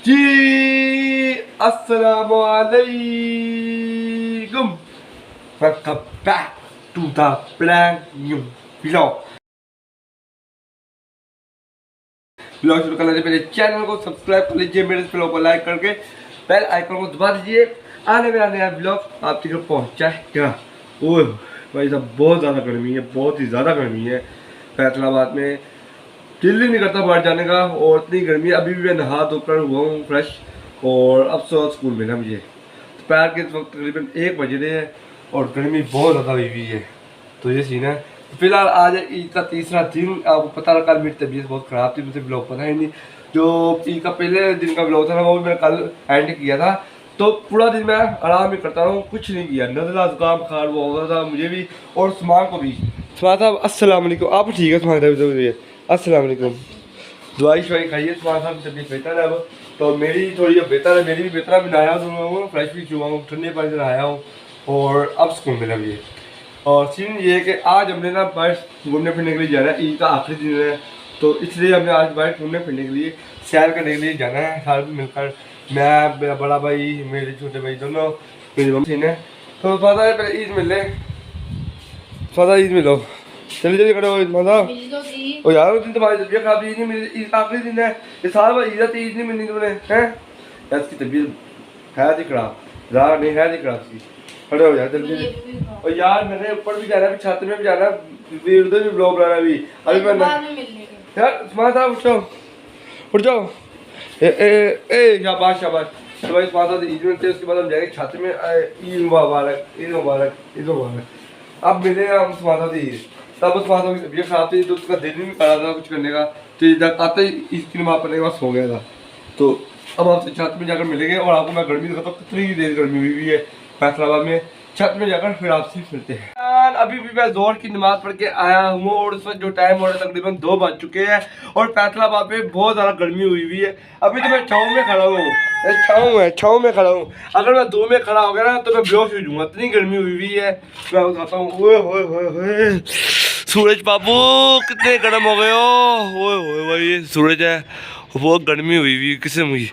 जी अस्सलामुअलैकुम, welcome back to the brand new vlog. शुरू करने से पहले चैनल को सब्सक्राइब कर लीजिए, मेरे इस व्लॉग को लाइक करके बेल आइकन को दबा दीजिए। आने वाला नया व्लॉग आप तक पहुँचाएगा। ओह भाई साहब, बहुत ज़्यादा गर्मी है, बहुत ही ज़्यादा गर्मी है फैसलाबाद में। दिल ही नहीं करता बाहर जाने का, और इतनी गर्मी है। अभी भी मैं नहा धोकर हुआ हूँ फ्रेश, और अब स्कूल मिला मुझे। दोपहर के वक्त तकरीबन 1 बज रहे हैं और गर्मी बहुत ज़्यादा हुई हुई है। तो ये सीन है। फिलहाल आज ईद का तीसरा दिन। आपको पता लगा, मेरी तबीयत बहुत ख़राब थी, मुझे ब्लॉग पता ही नहीं। जो ईद का पहले दिन का ब्लॉग था ना, वो भी मैंने कल एंड किया था। तो पूरा दिन मैं आराम ही करता रहा हूँ, कुछ नहीं किया। नज़ला जुकाम बुखार वो हो रहा था मुझे भी, और सुमान को भी। सुमान साहब अस्सलाम वालेकुम। आप ठीक है सुमान साहब? अस्सलाम वालेकुम। दवाई शवाई खाइए, सुमान साहब की तबीयत बेहतर है अब। तो मेरी थोड़ी बेहतर है, मेरी भी बेहतर है। मैं नहाया हूँ, फ्रेश भी हुआ हूँ, ठंडे पानी से नहाया हूँ, और अब स्कूल मिला मुझे। और सीन ये है कि आज हमने ना बाहर घूमने फिरने के लिए जाना है। ईद का आखिरी दिन है, तो इसलिए हमने आज बाहर घूमने फिरने के लिए, सैर करने के लिए जाना है सारे मिलकर। मैं, मेरा बड़ा भाई, मेरे छोटे भाई, दोनों मेरी मम्मी ने। तो पता है पहले ईद मिले, पता ईद मिलो, चलिए जल्दी करो ईद माता। और यार उस दिन तुम्हारी तबीयत खराब, ईद नहीं मिली, ईद का आखिरी दिन है। इस साल ईद ईद नहीं मिलनी तुमने हैं। यार इसकी तबीयत है ही खराब, ज़्यादा नहीं है ही खराब इसकी। खड़े हो जाए जल्दी। और यार मैंने ऊपर भी जाना है, छत में भी जाना है, उधर भी ब्लॉग बनाना है अभी मैं यार। सुमान साहब उठ जाओ, उठ जाओ। ए शाबाश शाबाश। तो भाई सुमान साहब ईद मिलते हैं, उसके बाद हम जाएंगे छत में। ईद मुबारक, ईद मुबारक, ईद मुबारक। अब मिले हम सुमान साहब ईद, तब सुमान साहब की तबीयत खराब थी, तो उसका दिल भी नहीं कर रहा था कुछ करने का। तो इधर आते ही इसकी नमाज पढ़ने के बाद सो गया था। तो अब आपसे छत में जाकर मिलेंगे, और आपको मैं गर्मी दिखाता हूँ कितनी देर गर्मी हुई है फैसलाबाद में। छत में जाकर फिर आपसे मिलते हैं। अभी भी मैं जोर की नमाज पढ़ के आया हूँ, और उस वक्त जो टाइम हो रहा है तकरीबन 2 बज चुके हैं, और फैसलाबाद में बहुत ज़्यादा गर्मी हुई हुई है। अभी तो मैं छाँव में खड़ा हूँ, छाँव में खड़ा हूँ। अगर मैं 2 में खड़ा हो गया ना तो मैं बेहोश हो जाऊँगा, इतनी गर्मी हुई हुई है। मैं बताता हूँ, ओए सूरज बाबू कितने गर्म हो गए हो। ओए भाई, ये सूरज है, बहुत गर्मी हुई हुई किसम हुई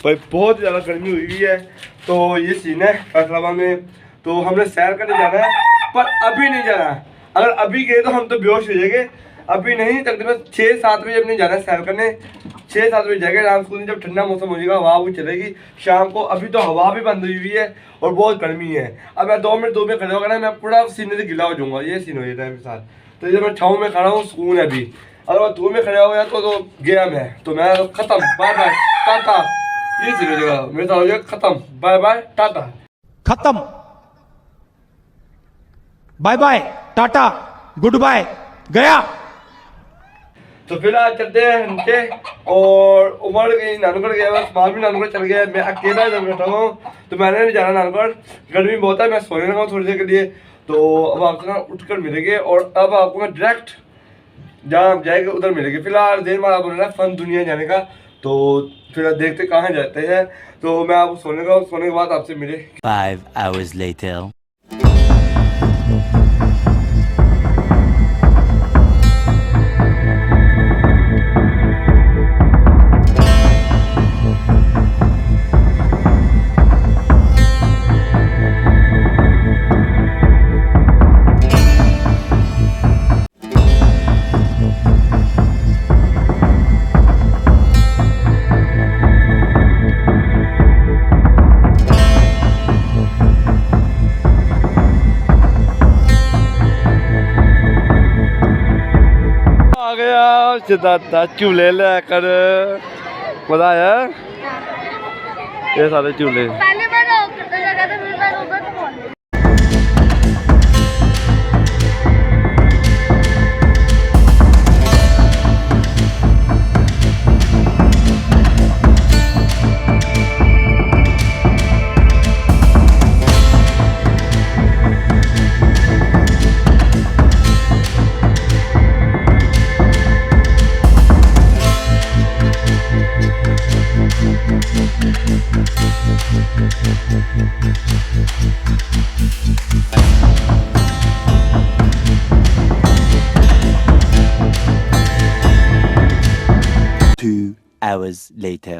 भाई, बहुत ज़्यादा गर्मी हुई हुई है। तो ये सीन है फैसलाबाद में। तो हमने सैर करने जाना है, पर अभी नहीं जाना है। अगर अभी गए तो हम तो बेहोश हो जाएंगे। अभी नहीं, तकरीबन 6-7 बजे अपने जाना है सैर करने। 6-7 बजे जाएंगे आराम से, जब ठंडा मौसम हो जाएगा, हवा भी चलेगी शाम को। अभी तो हवा भी बंद हुई हुई है और बहुत गर्मी है। अब मैं 2 मिनट 2 में खड़े होगा ना, मैं पूरा सीने से गिला हो जाऊँगा। ये सीन हो जाता है मेरे साथ। तो ये मैं छाँव में खड़ा हूँ, सुकून है अभी। अगर मैं 2 में खड़ा हो गया तो गया मैं, तो मैं खत्म, बाय बाय टाटा। ये सीन हो जाएगा मेरे साथ, हो जाएगा खत्म, बाय बाय टाटा, खत्म, बाय बाय टाटा, गुड बाय, गया। तो फिलहाल चलते हैं नीचे। और उमर गई नानगढ़ गया, बस माल भी नानगढ़ चल गया। मैं अकेला इधर बैठा हूँ, तो मैंने नहीं जाना नानगढ़, गर्मी बहुत है। मैं सोने लगा हूँ थोड़ी देर के लिए। तो अब आपसे ना उठकर मिलेंगे, और अब आपको मैं डायरेक्ट जहाँ आप जाएंगे उधर मिलेंगे। फिलहाल देर बाद आप बोल रहे हैं फन दुनिया जाने का, तो फिर देखते कहाँ जाते हैं। तो मैं आपको सोने के बाद आपसे मिले। 5 hours later. आ गया सिद्धार्थ झूले लेकर, मजा आया। ये सारे झूले hours later.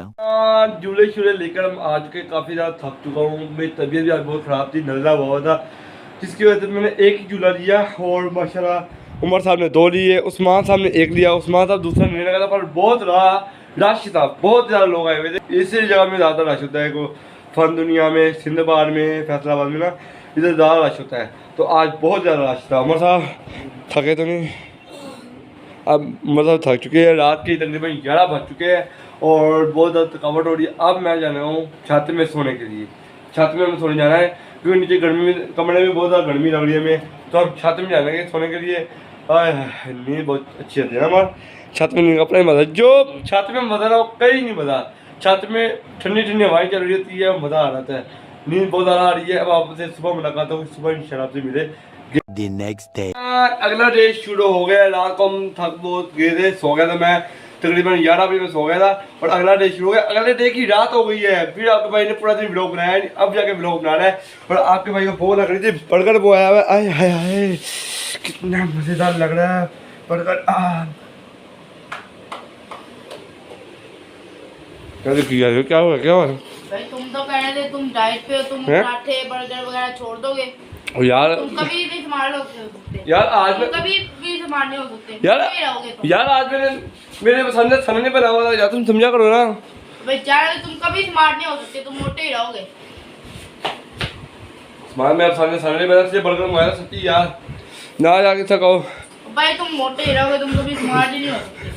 झूले शूले लेकर हम आ चुके, काफ़ी ज़्यादा थक चुका हूँ, मेरी तबीयत भी आज बहुत ख़राब थी, नज़ला बहुत था, जिसकी वजह से मैंने एक ही झूला लिया और माशाल्लाह उमर साहब ने 2 लिए, उस्मान साहब ने 1 लिया, उस्मान साहब दूसरा नहीं लगा था, पर बहुत रश था, बहुत ज़्यादा लोग आए हुए थे। इसी जगह में ज़्यादा रश होता है, को फन दुनिया में, सिंधबाद में, फैसलाबाद में ना, इधर ज़्यादा रश होता है। तो आज बहुत ज़्यादा रश था। उमर साहब थके तो नहीं? अब मतलब थक चुके हैं, रात के तकरीबन 11 बज चुके हैं और बहुत ज़्यादा थकावट हो रही है। अब मैं जाना हूँ छत में सोने के लिए, छत में हमें सोने जाना है क्योंकि नीचे गर्मी में, कमरे में बहुत ज़्यादा गर्मी लग रही है हमें, तो हम छत में जाएंगे सोने के लिए। नींद बहुत अच्छी आती है ना हमारे छत में, नींद का अपना ही मज़ा, जो छत में मज़ा ना वो कहीं नहीं मज़ा। छत में ठंडी ठंडी हवाएं चल रही होती है, मज़ा आ जाता है, नींद बहुत ज़्यादा आ रही है। अब आपसे सुबह मुलाकात होगी, सुबह इंशाल्लाह आपसे मिले। The next day. अगला डे शुरू हो गया। रात को हम थक बहुत गए थे, सो गया था मैं तकरीबन 11 बजे में सो गया था और अगला डे शुरू हो गया। अगले डे की रात हो गई है, फिर आपके भाई ने पूरा दिन व्लॉग बनाया है, अब जाके व्लॉग बना रहा है। और आपके भाई को भूख लग रही थी, बर्गर वो आया हुआ है, आए हाय हाय कितना मज़ेदार लग रहा है बर्गर। क्या हुआ क्या हुआ? भाई तुम तो कह रहे थे तुम डाइट पे हो, तुम पराठे बर्गर वगैरह छोड़ दोगे यार, तुम कभी भी स्मार्ट हो सकते यार आज तुम कभी भी स्मार्ट नहीं हो सकते, यार नहीं रहोगे तुम। यार आज मेरे पसंद है खाना नहीं बना हुआ था यार, तुम समझा करो ना भाई जान तुम कभी स्मार्ट नहीं हो सकते, तुम मोटे ही रहोगे। स्मार्ट में अब खाना नहीं बना, इसलिए बर्गर मंगाया सच्ची यार, ना जाके थकाओ भाई तुम मोटे ही रहोगे, तुम कभी स्मार्ट ही नहीं हो सकते।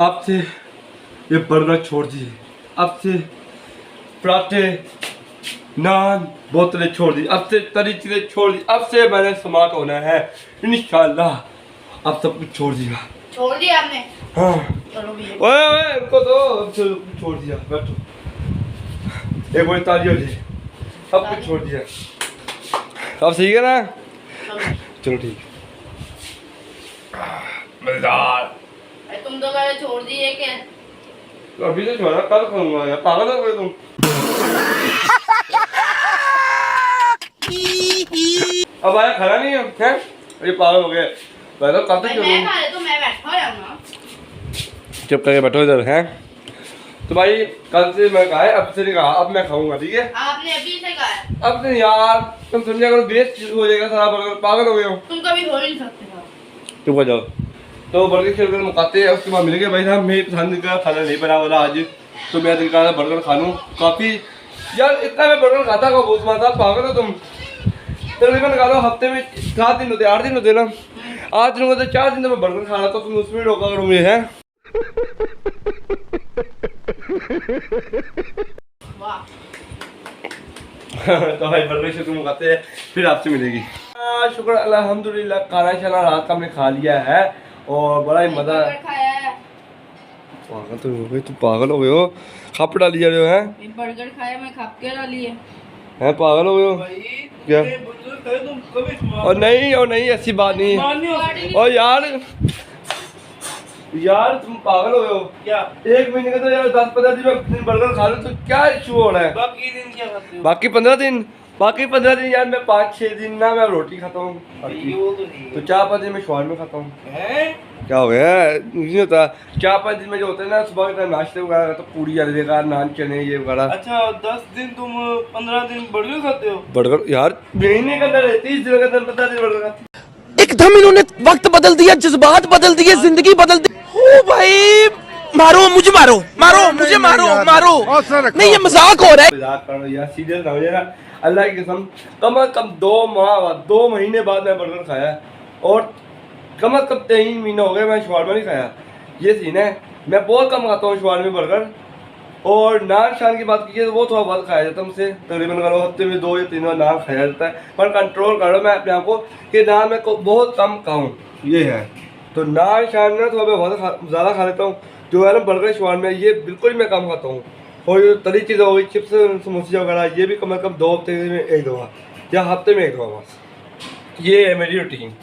अब से ये बर्गर छोड़ दिए, अब से पराठे नान बोतलें छोड़ दी, अब से तरी चीज़ें छोड़ दी, अब से मैंने स्मार्ट होना है इंशाल्लाह, अब सब कुछ छोड़ दिया। छोड़ दिया आपने? हाँ चलो भी ओए ओए उनको तो अब से छोड़ दिया, बैठो एक बार ताली हो जाए, सब कुछ छोड़ दिया, अब सही है ना? चलो ठीक मजेदार। भाई तुम तो कह रहे छोड़ दिए क्या? तो अभी तो छोड़ा, कल खाऊंगा यार, पागल हो गए तुम। अब आया खाना नहीं है, हैं? ये पागल हो गए, मैं तो कल तक मैं खा ले तो मैं बैठा रहूंगा। चुप करके बैठो इधर, हैं? तो भाई कल से मैं कहा है, अब से नहीं कहा, अब मैं खाऊंगा, ठीक है? आपने अभी से कहा है। अब से यार तुम समझा करो, वेस्ट हो जाएगा सारा बर्गर, पागल हो गए हो तुम कभी हो ही नहीं सकते हो। चुप हो जाओ। तो बर्गर खेल कर मुकाते हैं, उसके बाद मिलेंगे। भाई साहब मेरी पसंद का खाना नहीं बना वाला आज, तो मैं दिल कर बर्गर खा लूँ काफ़ी यार, इतना मैं बर्गर खाता का बहुत मजा, पागल हो तुम। तकरीबन खा लो हफ्ते में 7 दिन होते, 8 दिन होते ना, 8 दिन होते, 4 दिन तो मैं बर्गर खा रहा, तो तुम उसमें रोका करो मुझे, है? वाह तो भाई बर्गर शुक्र मुकाते हैं, फिर आपसे मिलेगी। शुक्र अल्हम्दुलिल्लाह, खाना शाना रात का हमने खा लिया है और बड़ा ही मजा है। खाया है, पागल तो हो गए, तुम पागल हो गए हो, खप डाली जा रहे हो, हैं? बर्गर खाया मैं खप के डाली है। हैं पागल हो गए हो क्या? और नहीं ऐसी बात नहीं। और यार तुम पागल हो गए हो क्या? 1 महीने का तो यार 10-15 दिन में बर्गर खा लो तो क्या इशू हो रहा है? बाकी दिन क्या खाते हो? बाकी 15 दिन यार मैं 5-6 दिन ना मैं रोटी खाता हूँ, तो 4-5 दिन में शवारमा खाता हूँ। क्या हो गया? नहीं होता, 4-5 दिन में जो होता है ना, सुबह के टाइम नाश्ते वगैरह, तो पूरी बेकार, नान चने ये वगैरह। अच्छा 10 दिन तुम 15 दिन बर्गर खाते हो? बर्गर यार महीने के अंदर 30 दिन के अंदर 15 दिन बर्गर खाते। एकदम इन्होंने वक्त बदल दिया, जज्बात बदल दिए, जिंदगी बदल दी। ओ भाई मारो मुझे, मारो मुझे, मारो नहीं, ये मजाक हो रहा है। मजाक कर रहा हूँ यार, सीरियस ना हो जाए ना, अल्लाह की कसम। कम से कम 2 महीने बाद मैं बर्गर खाया, और कम से कम 3 महीने हो गए मैं शवारमा नहीं खाया। ये सीन है, मैं बहुत कम खाता हूँ शवारमा बर्गर। और नान शान की बात कीजिए तो वो थोड़ा बहुत खाया जाता है मुझसे, तकरीबन करो हफ्ते में 2 या 3 बार नान खाया जाता है, पर कंट्रोल करो मैं अपने आप को कि नान मैं बहुत कम खाऊँ, ये है। तो नान शान ना थोड़ा मैं बहुत ज़्यादा खा लेता हूँ, जो है ना बर्गर शवारमा ये बिल्कुल मैं कम खाता हूँ। और जो तली चीज़ें हो गई, चिप्स समोसे वगैरह, ये भी कम से कम 2 हफ्ते में 1-2 बार या हफ्ते में 1-2 बार, ये है मेरी रूटीन।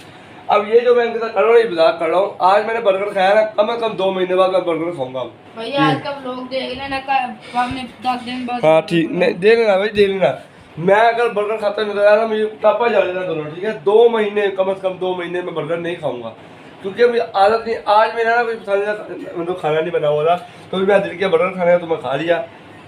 अब ये जो मैं इनके साथ कर रहा हूँ, ये मजाक कर रहा हूँ, आज मैंने बर्गर खाया ना, कम से कम 2 महीने बाद मैं बर्गर खाऊंगा। भैया आज का व्लॉग देख लेना, हमने 10 दिन बाद। हाँ ठीक, नहीं दे लेना भाई, दे लेना। मैं अगर बर्गर खाता नजर आया ना, मुझे टापा जा लेना दोनों, ठीक है? 2 महीने, कम से कम 2 महीने में बर्गर नहीं खाऊंगा, क्योंकि मुझे आदत नहीं, आज मेरा ना कोई पसंदीदा मतलब खाना नहीं बना हुआ था, तो मैं दिल किया बर्गर खाने का, तो मैं खा लिया,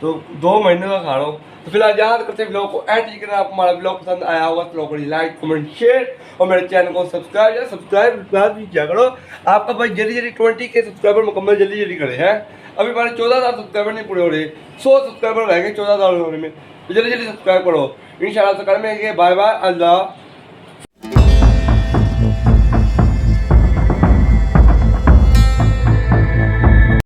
तो 2 महीने का खा रहा हूँ। तो फिलहाल याद करते ब्लॉग को एंड करना। आपको हमारा ब्लॉग पसंद आया होगा तो ब्लॉग को लाइक कमेंट शेयर और मेरे चैनल को सब्सक्राइब भी किया करो। आपका भाई जल्दी 20 के सब्सक्राइबर मुकम्मल जल्दी करे हैं। अभी हमारे 14,000 सब्सक्राइबर नहीं पूरे हो रहे, 100 सब्सक्राइबर रह गए 14,000 होने में, तो जल्दी सब्सक्राइब करो। इंशाल्लाह से कल मिलेंगे। बाय बाय, अल्लाह।